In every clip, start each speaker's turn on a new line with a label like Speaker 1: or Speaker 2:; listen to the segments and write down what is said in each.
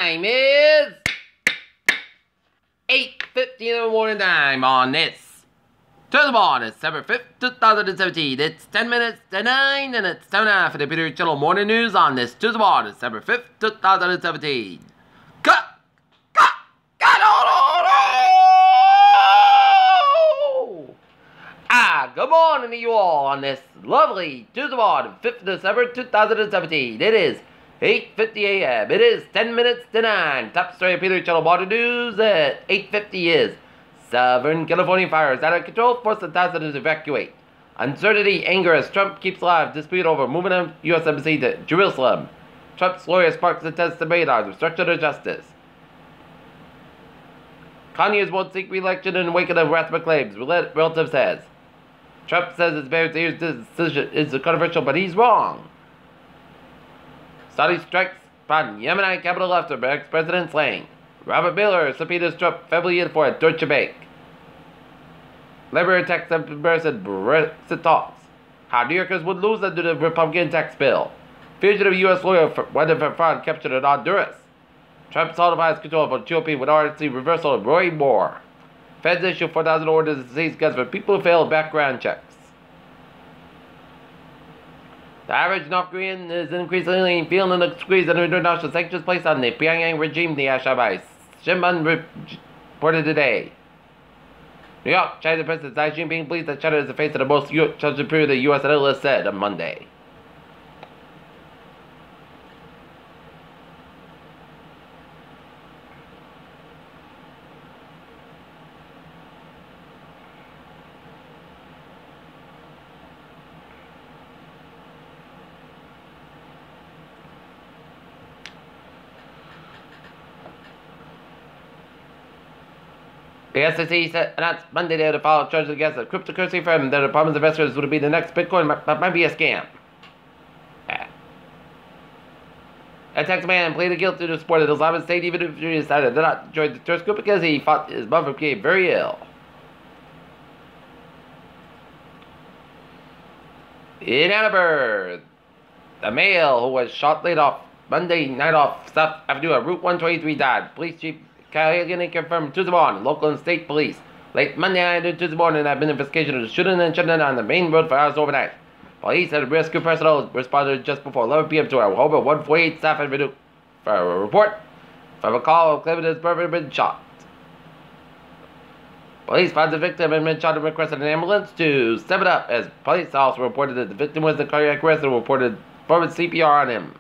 Speaker 1: Time is 8:50 in the morning time on this To the Ball, December 5th, 2017. It's 10 minutes to 9, and it's time now for the Peter Channel Morning News on this To the Ball, December 5th, 2017. Cut! Good morning to you all on this lovely Tuesday morning, 5th December 2017. It is 8:50 a.m. It is 10 minutes to 9. Top story of Peter Channel Water News at 8:50 is Southern California fires out of control, force the thousands to evacuate. Uncertainty, anger as Trump keeps alive dispute over movement of U.S. Embassy to Jerusalem. Trump's lawyer sparks attempts to debate on obstruction of justice. Kanye's won't seek re-election in the wake of the harassment claims, relative says. Trump says his very decision is controversial, but he's wrong. Saudi strikes upon Yemeni capital after ex-president slain. Robert Miller subpoenas Trump federally for a Deutsche Bank. Labor tax embarrassing Brexit talks. How New Yorkers would lose under the Republican tax bill. Fugitive U.S. lawyer wanted for fraud captured in Honduras. Trump solidifies control of GOP with RNC reversal of Roy Moore. Feds issue 4,000 orders to seize guns for people who fail background checks. The average North Korean is increasingly feeling the squeeze under international sanctions placed on the Pyongyang regime, the Shabbai Shinbun reported today. New York, China President Xi Jinping believes that China is the face of the most challenging period the U.S. analyst said on Monday. The SEC announced Monday they had to file charges against a cryptocurrency firm that the department's investors would be the next Bitcoin, but might be a scam. A Texas man pleaded guilty to support the Islamic State even if he decided to not join the terrorist group because he thought his mother became very ill. In Ann Arbor, the male who was shot late off Monday night off South Avenue at Route 123 died. Police chief Calhoun confirmed Tuesday morning. Local and state police late Monday night and Tuesday morning have been investigation of the shooting and shutting on the main road for hours overnight. Police and rescue personnel responded just before 11 p.m. to a home at 148 South Avenue for a report from a call claiming his brother had been shot. Police found the victim had been shot and requested an ambulance to step it up, as police also reported that the victim was in cardiac arrest and reported performing CPR on him.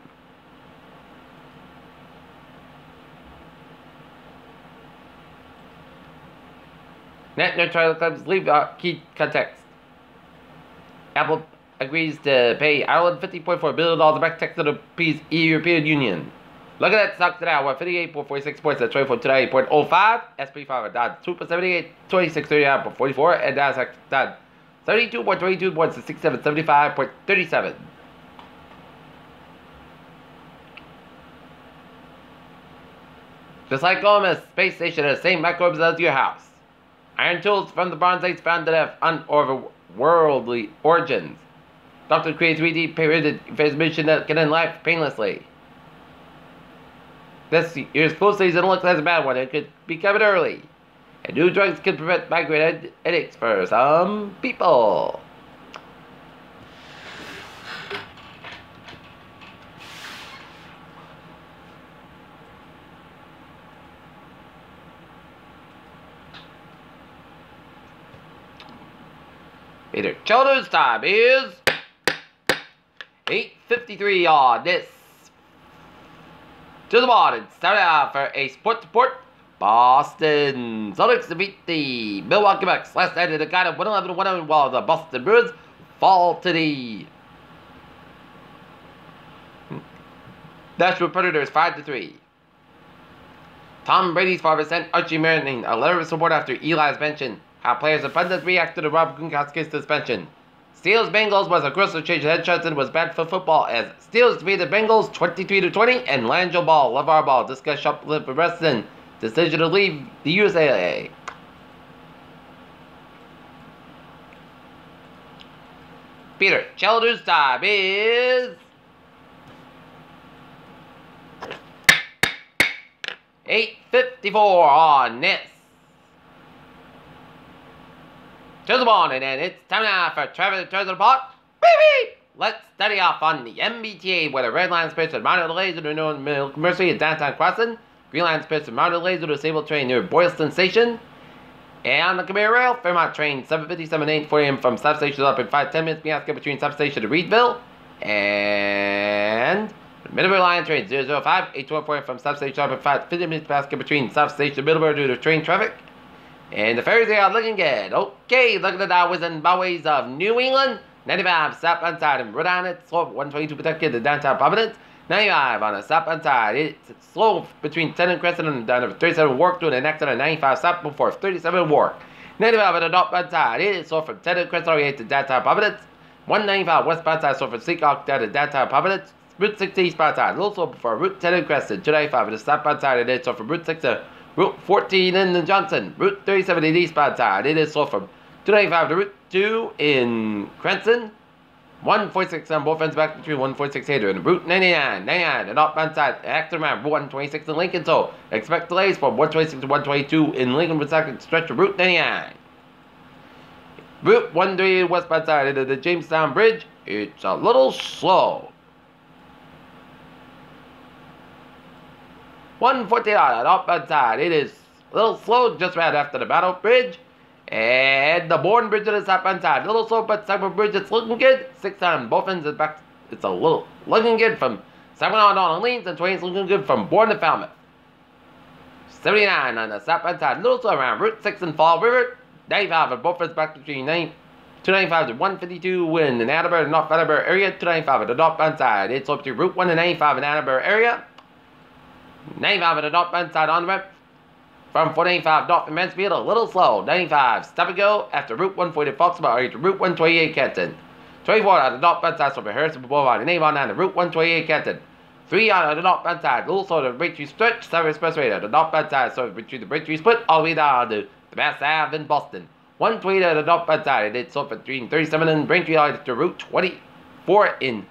Speaker 1: Net neutrality claims leave key context. Apple agrees to pay Ireland $50.4 billion back tax to the European Union. Look at that stock today. We're 58.46 points at 24.05. SP5 down 2.78, 26.39 for 44, and Nasdaq down 32.22 points to 6775.37. Just like Gomez space station has the same microbes as your house. Iron tools from the Bronze Age found to have otherworldly origins. Doctor creates 3D periodic transmission that can end life painlessly. This year's flu season looks like a bad one. It could be coming early. And new drugs can prevent migraine headaches for some people. Peter Children's time is 8:53 on this to the morning. Start out for a sports report. Boston Celtics defeat the Milwaukee Bucks last night in a kind of 111-101 while the Boston Bruins fall to the Nashville Predators 5-3. Tom Brady's father sent Archie Manning a letter of support after Eli's mention how players and pundits react to the Rob Gronkowski's suspension. Steelers-Bengals was a grocer change of headshots and was bad for football as Steelers defeated Bengals 23-20 and Langell Ball, LeVar Ball discussed shoplift arrest and decision to leave the UCLA. Peter Childers' time is 8:54 on this Tuesday morning, and it's time now for Travis Turns the Pot. Beep beep! Let's study off on the MBTA, where the red line spits at Mounted Laser to New Mercy at downtown Crossing, green line spits at Mounted Laser to Sable Train near Boylston Station, and on the Commuter Rail, Fairmont train 757 8 a.m. from substation up in 5-10 minutes basket between substation to Reedville, and Middlebury Line train 005 824 from substation up in 5-15 minutes basket between substation to Middlebury due to train traffic. And the ferries are looking good. Okay, look at the Dowers and Bowies of New England. 95 southbound side in Rhode Island, slow 122 protected to downtown Providence. 95 on the southbound side, it's slow between 10 and Crescent and down to 37 Wark to the next on 95 south before 37 Wark. 95 on the northbound side, it is slow from 10 and Crescent all the way to downtown Providence. 195 westbound side, slow from Seacock down to downtown Providence. Route 60 eastbound side, a little slow before Route 10 and Crescent. 295 on the southbound side, it is slow from Route 6 to Route 14 in Johnson. Route 37 in the eastbound side, it is slow from 295 to Route 2 in Cranston. 146 on both ends back between 146 Hader and Route 99, the northbound side, active around 126 in Lincoln, so expect delays from 126 to 122 in Lincoln for second stretch of Route 99. Route 138 westbound side into the Jamestown Bridge, it's a little slow. 148 on the northbound side, it is a little slow just right after the Battle Bridge. And the Bourne Bridge on the southbound side, a little slow, but Cyber Bridge, it's looking good. 6 on both ends is back, it's a little looking good from 7 on Orleans, and 20 is looking good from Bourne to Falmouth. 79 on the southbound side, a little slow around Route 6 in Fall River. 95 on both ends back between 295 to 152 in the Attleboro, North Attleboro area. 295 on the northbound side, it's up to Route 1 and 95 in Attleboro area. 95 on the northbound side on the map. From 495 north from Mansfield, a little slow. 95, stop and go after Route 140 Foxborough to Route 128 Canton. 24 on the northbound side from Harrison Boulevard and Avon down to Route 128 Canton. 3 on the northbound side, a little slow to the Braintree Stretch, Southern Expressway on the northbound side, so between the Braintree Split all the way down to the Mass Ave in Boston. 120 on the northbound side, and it's over between 37 and Braintree all the way to Route 24 in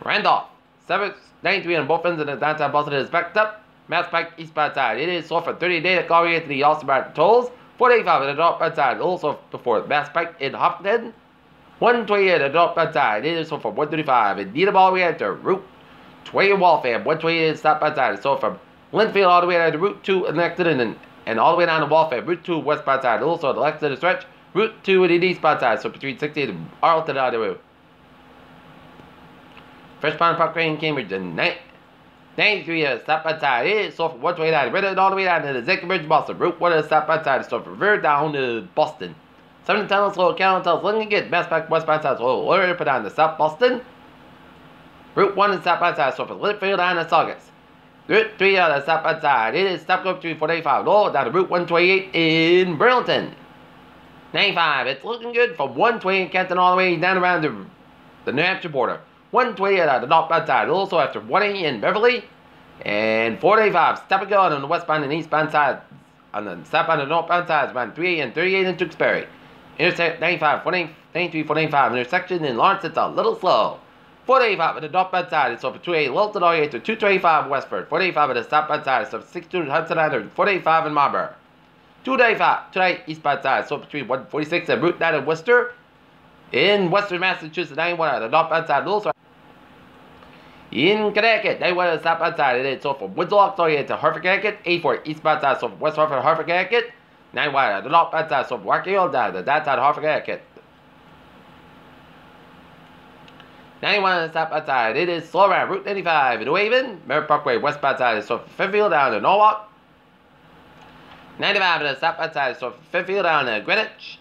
Speaker 1: Randolph. 793 on both ends of the downtown Boston is backed up. Mass Pike eastbound side, it is slow for 30 days all the way to the Austin tolls. 485 on the northbound side, also before Mass Pike in Hopkins. 128 on the northbound side, it is slow from 135 in Needham all the way to Route 20 Waltham. 128 southbound side, it's slow from Linfield all the way to Route 2 in Lexington and all the way down to Waltham. Route 2 westbound side, also the Lexington stretch. Route 2 in the eastbound side, so between 60 and Arlington all the way. Fresh Pond Park Lane, Cambridge, and 93 on the southbound side, it is slow from 129 Redwood all the way down to the Zachem Bridge, Boston. Route 1 on the southbound side, slow from River down to Boston. 7 tunnels, slow, Callan tunnels, looking good. Mass Pike westbound side, slow, lower put down to South Boston. Route 1 on the southbound side, slow from Litchfield down to Saugus. Route 3 on the southbound side, it is stop go between 485 low down to Route 128 in Burlington. 95, it's looking good from 128 Canton all the way down around the New Hampshire border. 128 on the northbound side, also after 180 in Beverly. And 485, stop and go on the westbound and eastbound side. On the southbound and northbound sides, around 38 and 38 in Tewksbury. Intersect 95, 493, 495 intersection in Lawrence, it's a little slow. 485 on the northbound side, it's over 288 Wilton all the way to 225 Westford. 485 on the southbound side, it's over 62 Hudson Island, 485 in Marlborough. 295, tonight eastbound side, so between 146 and Route 9 in Worcester. In Western Massachusetts, 91 on the northbound side, also. In Connecticut, 91 on the southbound side, it is so from Winslow all the way to Hartford, Connecticut. 84 eastbound side, so from West Hartford to Hartford, Connecticut. 91 on the northbound side, so from Waukee down to downtown Hartford, Connecticut. 91 on the southbound side, it is slow around Route 95 in New Haven. Merritt Parkway westbound side is so from Fairfield down to Norwalk. 95 on the southbound side, so from Fairfield down to Greenwich.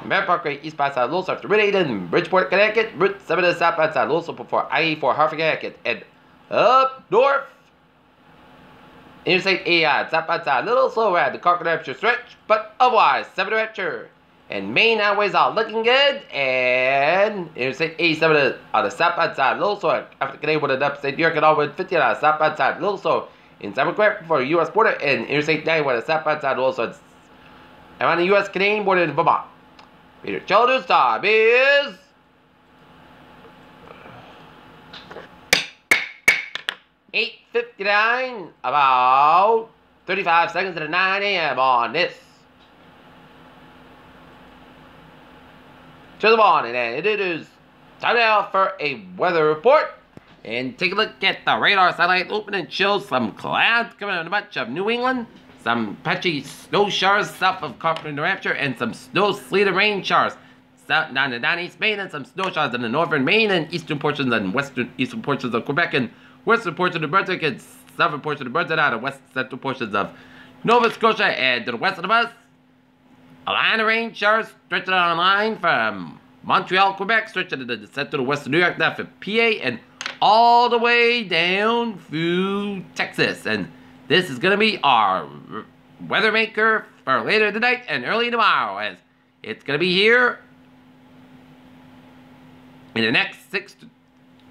Speaker 1: Merritt Parkway eastbound side, also after Route 8 in Bridgeport, Connecticut. Route 7 on the southbound side, also before I-84 Hartford, Connecticut. And up north, Interstate 80 on southbound side, a little slow around the Concord, New Hampshire stretch, but otherwise 7 New Hampshire. And Maine highways are looking good. And Interstate 87 on the southbound side, a little slow after Canadian with an upstate New York and all with 50 on the southbound side, a little slow in Simon Grant for the U.S. border. And Interstate 91 on the southbound side, also around the U.S. Canadian border in Vermont. Peter Children's time is 8:59, about 35 seconds to 9 a.m. on this to the morning, and it is time now for a weather report. And take a look at the radar satellite opening shows some clouds coming in a bunch of New England, some patchy snow showers south of Carpenter, New Hampshire, and some snow, sleet, and rain showers south down in East Maine, and some snow showers in the northern Maine and eastern portions and eastern portions of Quebec and western portions of New Brunswick and southern portions of New Brunswick out of west central portions of Nova Scotia, and to the west of us, a line of rain showers stretching on a line from Montreal, Quebec, stretching to the descent to the west of New York, down for PA, and all the way down through Texas. And this is going to be our weather maker for later tonight and early tomorrow, as it's going to be here in the next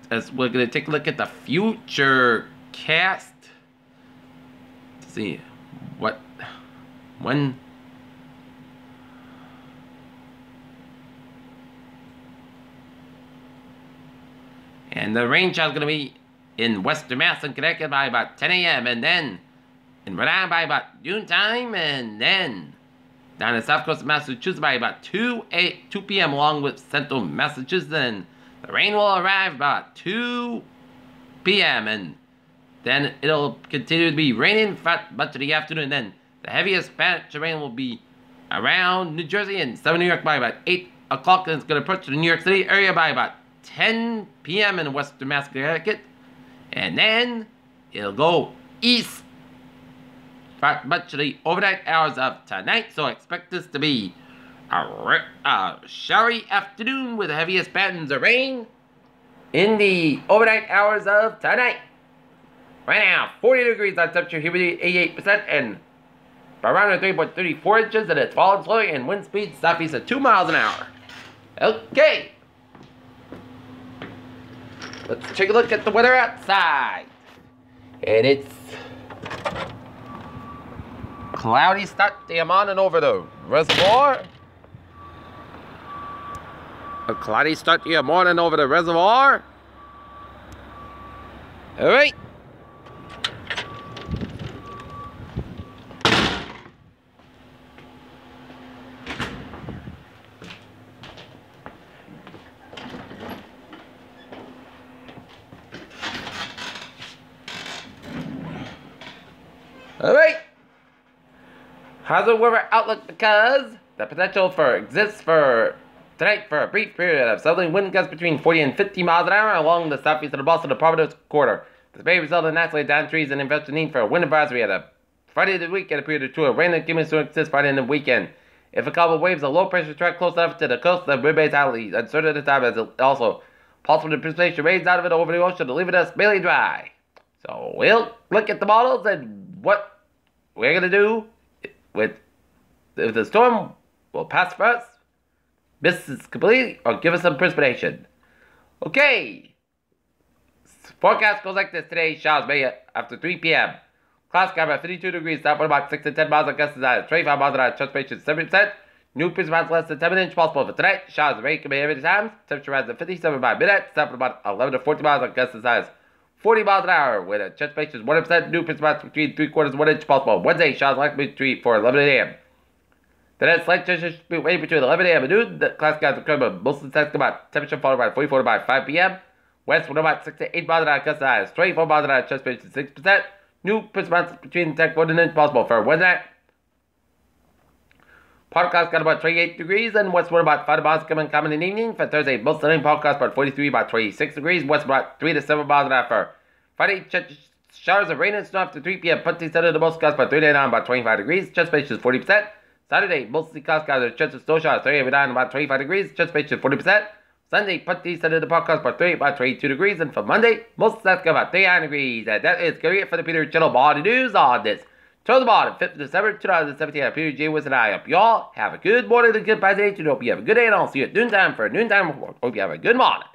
Speaker 1: as we're going to take a look at the future cast to see when and the rain shower is going to be in western Mass and Connecticut by about 10 a.m. and then in Rhode Island by about noon time, and then down the south coast of Massachusetts by about 2 p.m. along with central Massachusetts, and the rain will arrive about 2 p.m. and then it'll continue to be raining for much of the afternoon, and then the heaviest patch of rain will be around New Jersey and southern New York by about 8 o'clock, and it's going to approach the New York City area by about 10 p.m. in western Mass, Connecticut, and then it'll go east for much of the overnight hours of tonight. So expect this to be a showery afternoon with the heaviest patterns of rain in the overnight hours of tonight. Right now, 40 degrees on temperature, humidity 88%, and barometer 3.34 inches, and it's falling slowly, and wind speed southeast at 2 miles an hour. Okay. Let's take a look at the weather outside. And it's cloudy start to on and over the reservoir. A cloudy start to morning over the reservoir. Alright. Alright. How's the weather outlook? Because the potential exists for tonight for a brief period of southerly wind gusts between 40 and 50 miles an hour along the southeast of the Boston and Providence corridor. This may result in naturally down trees and invest the need for a wind advisory at a Friday of the week and a period of 2 of rain and cumulus to exist Friday and the weekend. If a couple of waves of low pressure track close enough to the coast, then remains outly uncertain at the time, as it also possible precipitation rains out of it over the ocean to leave it us mainly dry. So we'll look at the models and what we're going to do with if the storm will pass for us, miss us completely, or give us some precipitation. Okay. Forecast goes like this today. Showers may after 3 p.m. Clouds sky about 52 degrees, south about 6 to 10 miles, gust is at 25 miles an hour, transpiration 70%. New precipitation less than 10 inches possible for tonight. Showers and rain can be every time. Temperature rises to 57 by midnight, south about 11 to 14 miles, gust is as 40 miles an hour with a transpiration 100%. New precipitation between 3/4 and 1 inch possible. Wednesday, showers likely between 11 a.m. The next slight changes should be waiting between 11 a.m. and noon. The clouds skies will come up most of the time about temperature followed by 44 by 5 p.m. West wind about 6 to 8 miles an hour, gust as 24 miles an hour, transpiration 6%. New precipitation between 10 to 1 inch possible for Wednesday. Podcast got about 28 degrees, and west wind about 5 miles coming common in the evening. For Thursday, most sunny podcast about 43, about 26 degrees. West about 3 to 7 miles an hour for Friday. Showers of rain and snow after 3 p.m. Putty center the most clouds about 39 about 25 degrees. Transpiration is 40%. Saturday, mostly clouds are chance of snow showers 39 about 25 degrees. Transpiration is 40%. Sunday, Putty center the podcast about 30 about 22 degrees. And for Monday, most clouds about 39 degrees. And that is going to be it for the Peter Channel Body News on this. Till the bottom, 5th of December 2017. I'm Peter J. Wiz, and I hope you all have a good morning and good day. Hope you have a good day, and I'll see you at noontime for a noontime report. Hope you have a good morning.